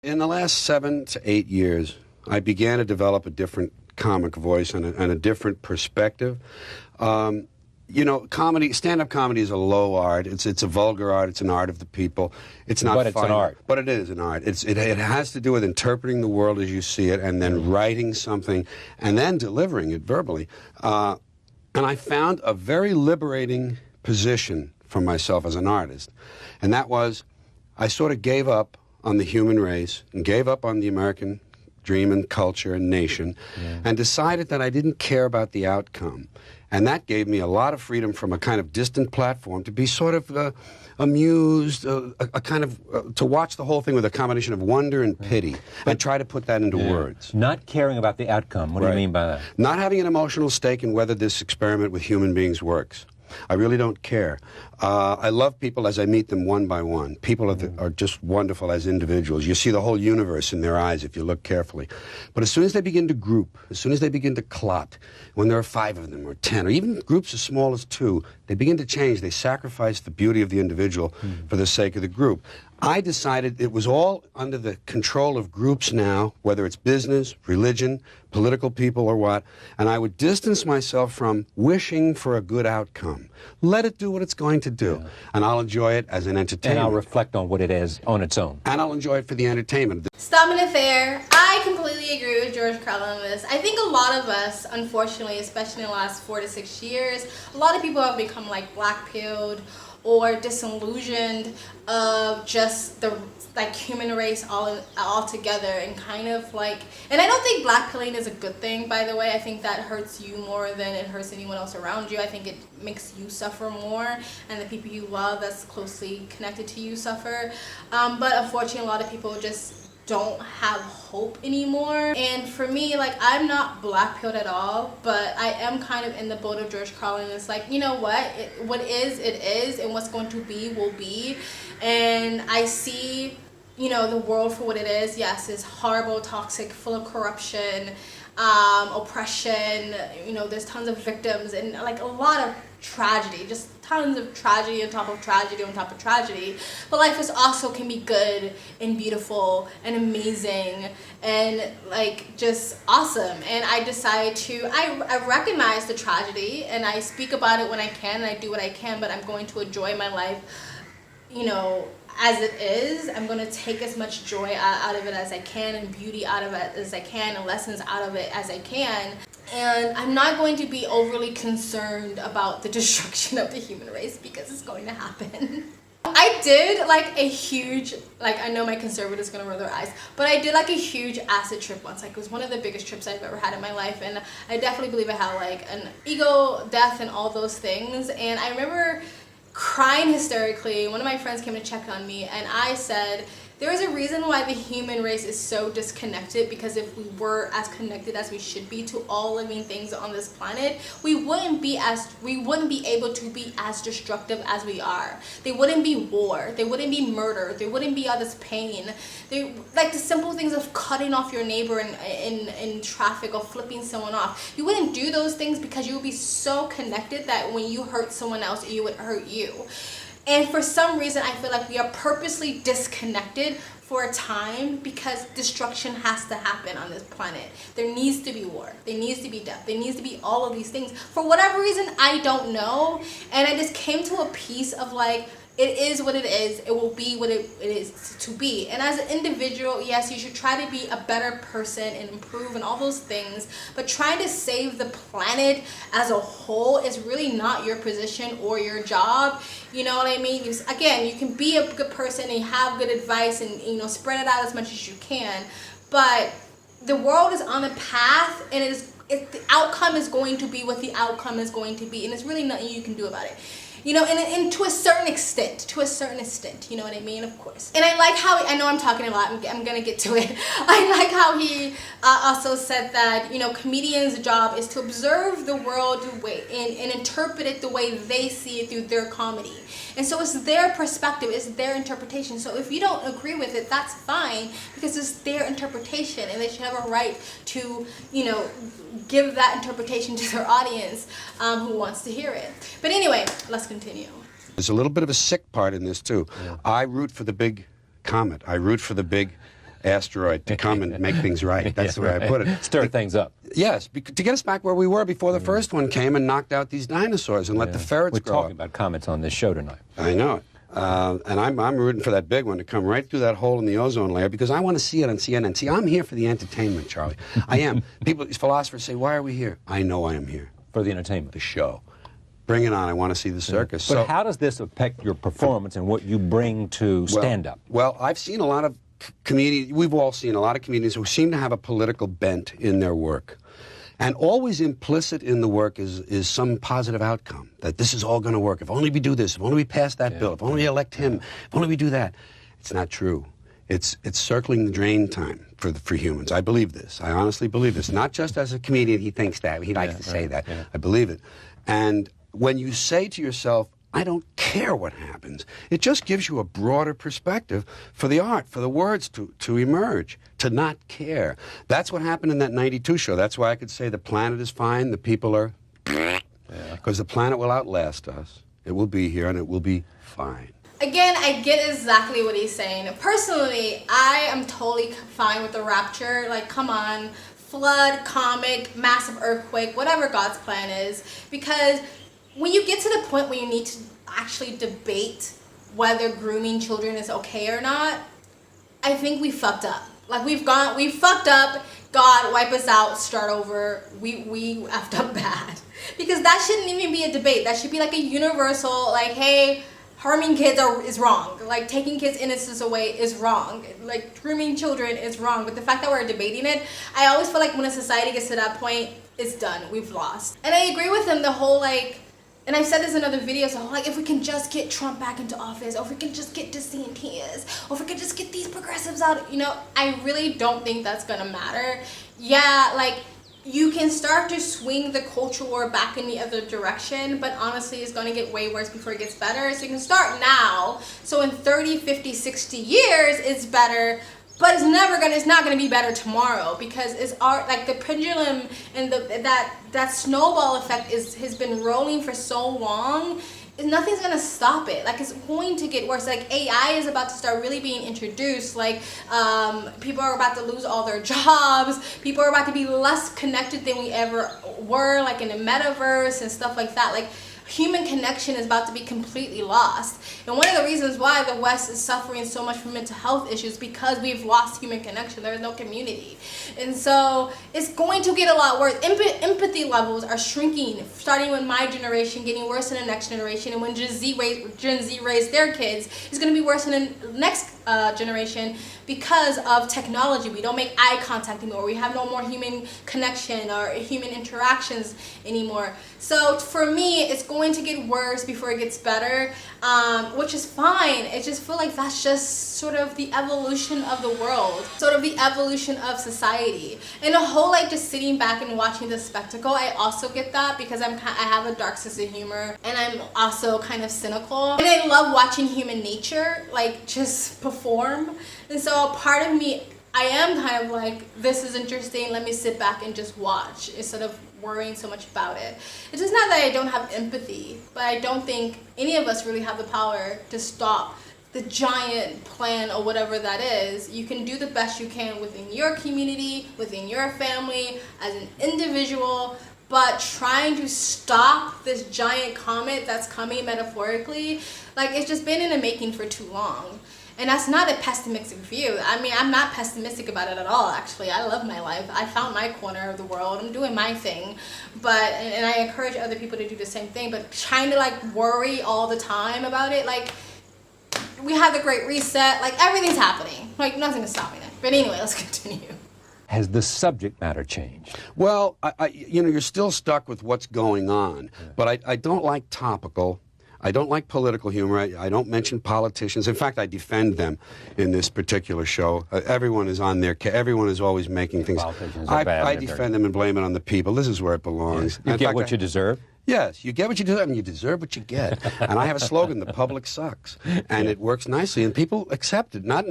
In the last 7 to 8 years, I began to develop a different comic voice and a different perspective. You know, comedy, stand-up comedy is a low art. It's a vulgar art. It's an art of the people. It's not But it's an art. But it is an art. It has to do with interpreting the world as you see it and then writing something and then delivering it verbally. And I found a very liberating position for myself as an artist. And that was, I sort of gave up on the human race and gave up on the American dream and culture and nation and decided that I didn't care about the outcome. And that gave me a lot of freedom from a kind of distant platform to be sort of amused, a kind of, to watch the whole thing with a combination of wonder and pity and try to put that into words. Not caring about the outcome. What do you mean by that? Not having an emotional stake in whether this experiment with human beings works. I really don't care. I love people as I meet them one by one. People are just wonderful as individuals. You see the whole universe in their eyes if you look carefully. But as soon as they begin to group, as soon as they begin to clot, when there are 5 of them or 10, or even groups as small as 2, they begin to change. They sacrifice the beauty of the individual for the sake of the group. I decided it was all under the control of groups now, whether it's business, religion, political people, or what, and I would distance myself from wishing for a good outcome. Let it do what it's going to do, and I'll enjoy it as an entertainment. And I'll reflect on what it is on its own. And I'll enjoy it for the entertainment. Stopping it there. I completely agree with George Carlin on this. I think a lot of us, unfortunately, especially in the last 4 to 6 years, a lot of people have become like black-pilled or disillusioned of just the human race all together, and kind of like, and I don't think black pilling is a good thing, by the way. I think that hurts you more than it hurts anyone else around you. I think it makes you suffer more, and the people you love that's closely connected to you suffer. But unfortunately, a lot of people just don't have hope anymore. And for me, like, I'm not black-pilled at all, but I am kind of in the boat of George Carlin. It's like, you know what? What is, it is, and what's going to be, will be. And I see, you know, the world for what it is. Yes, it's horrible, toxic, full of corruption, oppression, you know, there's tons of victims and like a lot of tragedy, just tons of tragedy on top of tragedy on top of tragedy. But life is also can be good and beautiful and amazing and like just awesome. And I decided to, I recognize the tragedy and I speak about it when I can and I do what I can, but I'm going to enjoy my life, you know, as it is. I'm going to take as much joy out of it as I can and beauty out of it as I can and lessons out of it as I can. And I'm not going to be overly concerned about the destruction of the human race because it's going to happen. I did like a huge, like, I know my conservatives gonna roll their eyes, but I did like a huge acid trip once. Like, it was one of the biggest trips I've ever had in my life, and I definitely believe I had like an ego death and all those things. And I remember crying hysterically. One of my friends came to check on me, and I said, there is a reason why the human race is so disconnected, because if we were as connected as we should be to all living things on this planet, we wouldn't be able to be as destructive as we are. There wouldn't be war, there wouldn't be murder, there wouldn't be all this pain. Like the simple things of cutting off your neighbor in traffic or flipping someone off. You wouldn't do those things because you would be so connected that when you hurt someone else, it would hurt you. And for some reason, I feel like we are purposely disconnected for a time because destruction has to happen on this planet. There needs to be war. There needs to be death. There needs to be all of these things. For whatever reason, I don't know. And I just came to a piece of like, it is what it is. It will be what it is to be. And as an individual, yes, you should try to be a better person and improve and all those things. But trying to save the planet as a whole is really not your position or your job. You know what I mean? Again, you can be a good person and have good advice and, you know, spread it out as much as you can. But the world is on a path, and the outcome is going to be what the outcome is going to be. And there's really nothing you can do about it. You know, and to a certain extent, you know what I mean, of course. And I like how, I know I'm talking a lot, I'm gonna get to it. I like how he also said that, you know, comedians' job is to observe the world and interpret it the way they see it through their comedy. And so it's their perspective, it's their interpretation. So if you don't agree with it, that's fine, because it's their interpretation, and they should have a right to, you know, give that interpretation to their audience who wants to hear it. But anyway, let's continue. There's a little bit of a sick part in this too. Yeah. I root for the big comet. I root for the big asteroid to come and make things right. That's the way I put it. Stir things up. Yes, to get us back where we were before the first one came and knocked out these dinosaurs and let the ferrets grow We're talking about comets on this show tonight. I know it. And I'm rooting for that big one to come right through that hole in the ozone layer because I want to see it on CNN. See, I'm here for the entertainment, Charlie. I am. Philosophers say, why are we here? I know I am here. For the entertainment. The show. Bring it on. I want to see the circus. But how does this affect your performance and what you bring to stand-up? Well, I've seen a lot of comedians, we've all seen a lot of comedians who seem to have a political bent in their work. And always implicit in the work is some positive outcome, that this is all going to work. If only we do this, if only we pass that bill, if only we elect him, if only we do that. It's not true. It's circling the drain time for humans. I believe this. I honestly believe this. Not just as a comedian, he thinks that. He likes to say that. Yeah. I believe it. And when you say to yourself, I don't care what happens, it just gives you a broader perspective for the art, for the words to emerge, to not care. That's what happened in that 92 show. That's why I could say the planet is fine, the people are... Because the planet will outlast us. It will be here and it will be fine. Again, I get exactly what he's saying. Personally, I am totally fine with the rapture. Like, come on, flood, comic, massive earthquake, whatever God's plan is. Because when you get to the point where you need to actually debate whether grooming children is okay or not, I think we fucked up. Like, we fucked up. God, wipe us out, start over. We effed up bad. Because that shouldn't even be a debate. That should be like a universal, like, hey, harming kids is wrong. Like, taking kids' innocence away is wrong. Like, grooming children is wrong. But the fact that we're debating it, I always feel like when a society gets to that point, it's done. We've lost. And I agree with him, the whole, like, and I've said this in other videos, so like, if we can just get Trump back into office, or if we can just get DeSantis, or if we can just get these progressives out, you know, I really don't think that's gonna matter. Yeah, like, you can start to swing the culture war back in the other direction, but honestly, it's gonna get way worse before it gets better. So you can start now, so in 30, 50, 60 years, it's better. But it's not gonna be better tomorrow, because like the pendulum and that snowball effect has been rolling for so long. Nothing's gonna stop it. Like, it's going to get worse. Like, AI is about to start really being introduced. Like, people are about to lose all their jobs. People are about to be less connected than we ever were, like in the metaverse and stuff like that. Like, human connection is about to be completely lost. And one of the reasons why the West is suffering so much from mental health issues, because we've lost human connection. There is no community. And so it's going to get a lot worse. Empathy levels are shrinking, starting with my generation, getting worse in the next generation. And when Gen Z raise their kids, it's going to be worse in the next generation because of technology. We don't make eye contact anymore. We have no more human connection or human interactions anymore. So for me, it's going to get worse before it gets better, which is fine. I just feel like that's just sort of the evolution of the world, sort of the evolution of society. And the whole, like, just sitting back and watching the spectacle, I also get that, because I have a dark sense of humor, and I'm also kind of cynical. And I love watching human nature, like, just perform. And so a part of me, I am kind of like, this is interesting, let me sit back and just watch, instead of worrying so much about it. It's just not that I don't have empathy, but I don't think any of us really have the power to stop the giant plan or whatever that is. You can do the best you can within your community, within your family, as an individual, but trying to stop this giant comet that's coming metaphorically, like, it's just been in the making for too long. And that's not a pessimistic view. I mean, I'm not pessimistic about it at all, actually. I love my life. I found my corner of the world. I'm doing my thing. And I encourage other people to do the same thing. But trying to, like, worry all the time about it, like, we have the Great Reset. Like, everything's happening. Like, nothing's stopping it. But anyway, let's continue. Has the subject matter changed? Well, you're still stuck with what's going on. Yeah. But I don't like topical. I don't like political humor. I don't mention politicians. In fact, I defend them in this particular show. Everyone is on their everyone is always making things. Politicians are bad. I defend them and blame it on the people. This is where it belongs. Yes. You get what you deserve? Yes, you get what you deserve, and you deserve what you get. And I have a slogan, the public sucks. And it works nicely, and people accept it. Not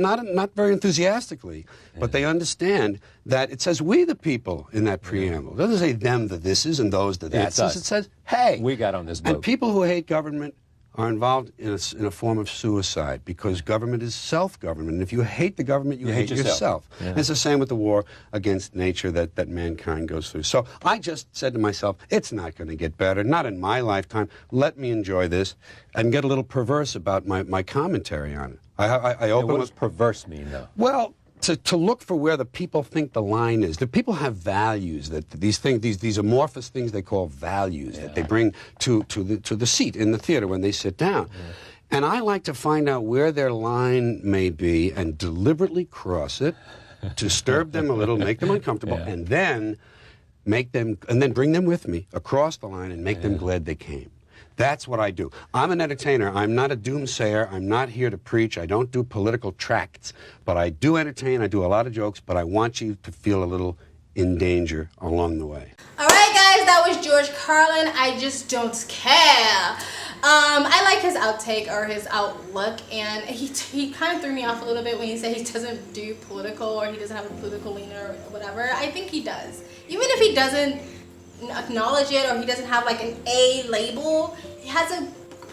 very enthusiastically, but they understand that it says we the people in that preamble. It doesn't say them the thises and those the thatses. It says, hey. We got on this boat. And people who hate government are involved in a form of suicide because government is self-government. And if you hate the government, you hate yourself. Yeah. And it's the same with the war against nature that mankind goes through. So I just said to myself, it's not going to get better, not in my lifetime. Let me enjoy this and get a little perverse about my commentary on it. I open what with does perverse mean, though? well, to look for where the people think the line is. The people have values, that these things, these amorphous things they call values, that they bring to the seat in the theater when they sit down. And I like to find out where their line may be and deliberately cross it, disturb them a little, make them uncomfortable, and then bring them with me across the line and make them glad they came. That's what I do. I'm an entertainer. I'm not a doomsayer. I'm not here to preach. I don't do political tracts. But I do entertain. I do a lot of jokes. But I want you to feel a little in danger along the way. All right, guys. That was George Carlin. I just don't care. I like his outtake or his outlook, and he kind of threw me off a little bit when he said he doesn't do political or he doesn't have a political lean or whatever. I think he does. Even if he doesn't acknowledge it or he doesn't have like an A label, he has a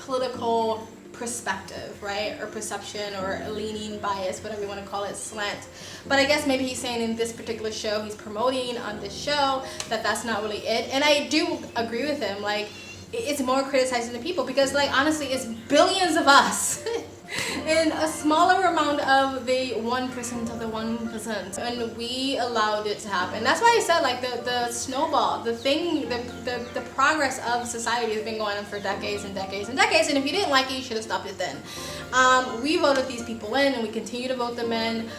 political perspective, right? Or perception or a leaning bias, whatever you want to call it, slant. But I guess maybe he's saying in this particular show he's promoting on this show that that's not really it. And I do agree with him. Like, it's more criticizing the people because, like, honestly, it's billions of us and a smaller amount of the 1% of the 1%, and we allowed it to happen. That's why I said, like, the snowball, the thing, the progress of society has been going on for decades and decades and decades, and if you didn't like it, you should have stopped it then. We voted these people in, and we continue to vote them in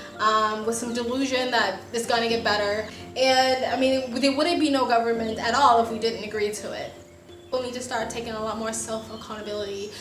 with some delusion that it's going to get better. And I mean, there wouldn't be no government at all if we didn't agree to it. We'll need to start taking a lot more self-accountability,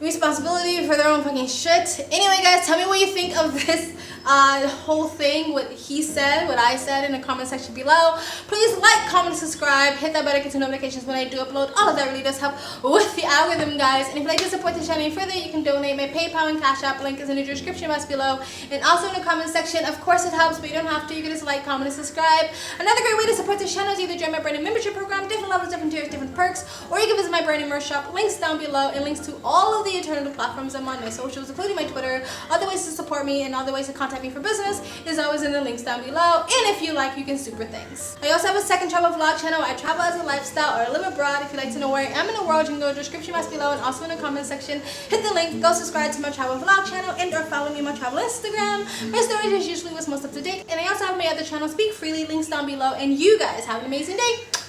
responsibility for their own fucking shit. Anyway, guys, tell me what you think of this whole thing, what he said, what I said in the comment section below. Please like, comment, subscribe, hit that bell to get notifications when I do upload. All of that really does help with the algorithm, guys. And if you'd like to support the channel any further, you can donate. My PayPal and Cash App link is in the description box below, and also in the comment section. Of course, it helps, but you don't have to. You can just like, comment, and subscribe. Another great way to support this channel is either join my branding membership program, different levels, different tiers, different perks, or you can visit my branding merch shop. Links down below, and links to all of the alternative platforms I'm on, my socials, including my Twitter. Other ways to support me and other ways to contact me for business is always in the links down below. And if you like, you can super things. I also have a second travel vlog channel. I travel as a lifestyle or live abroad. If you'd like to know where I am in the world, you can go to the description box below and also in the comment section. Hit the link, go subscribe to my travel vlog channel, and or follow me on my travel Instagram. My stories is usually what's most up to date. And I also have my other channel, Speak Freely, links down below. And you guys have an amazing day.